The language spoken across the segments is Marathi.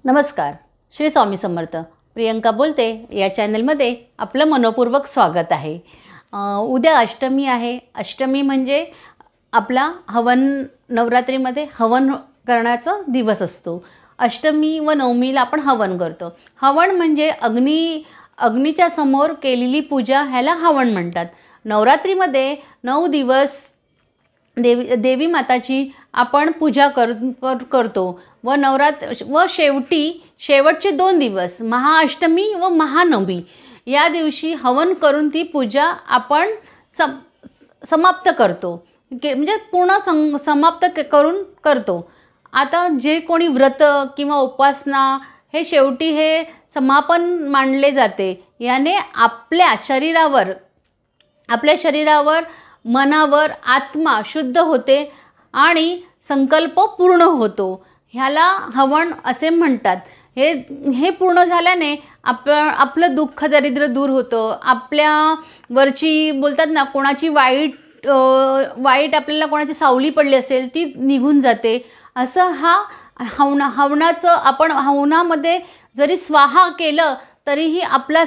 नमस्कार. श्री स्वामी समर्थ. प्रियंका बोलते. या चॅनलमध्ये आपलं मनपूर्वक स्वागत आहे. उद्या अष्टमी आहे. अष्टमी म्हणजे आपला हवन, नवरात्रीमध्ये हवन करण्याचा दिवस असतो. अष्टमी व नवमीला आपण हवन करतो. हवन म्हणजे अग्नीच्या समोर केलेली पूजा, ह्याला हवन म्हणतात. नवरात्रीमध्ये 9 दिवस देवी माताची आपण पूजा करतो व शेवटचे 2 दिवस महाअष्टमी व महानवमी या दिवशी हवन करून ती पूजा आपण समाप्त करतो. म्हणजे पूर्ण समाप्त करून करतो. आता जे कोणी व्रत किंवा उपासना हे शेवटी हे समापन मानले जाते. याने आपल्या शरीरावर मनावर आत्मा शुद्ध होते आणि संकल्प पूर्ण होतो. ह्याला हवन असे म्हणतात. हे पूर्ण झाल्याने आपलं दुःख दारिद्र्य दूर होतं. आपल्यावरची बोलतात ना, कोणाची वाईट आपल्याला कोणाची सावली पडली असेल ती निघून जाते. असं हवनाचं आपण हवनामध्ये जरी स्वाहा केलं तरीही आपले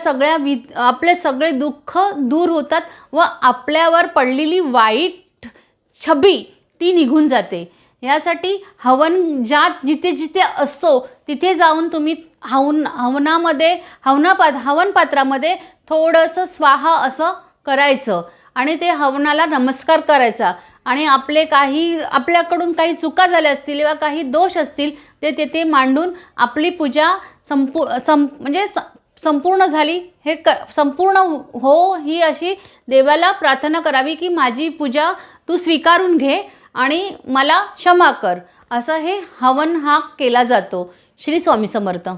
सगळे दुःख दूर होतात व आपल्यावर पडलेली वाईट छबी ती निघून जाते. यासाठी हवन जिथे असतो तिथे जाऊन तुम्ही हवन पात्रामध्ये थोडंसं स्वाहा असं करायचं आणि ते हवनाला नमस्कार करायचा आणि आपल्याकडून काही चुका झाल्या असतील किंवा काही दोष असतील ते तेथे मांडून आपली पूजा संपूर्ण झाली संपूर्ण हो ही अशी देवाला प्रार्थना करावी की माझी पूजा तू स्वीकारून घे आणि मला क्षमा कर. असं हे हवन केला जातो. श्री स्वामी समर्थ.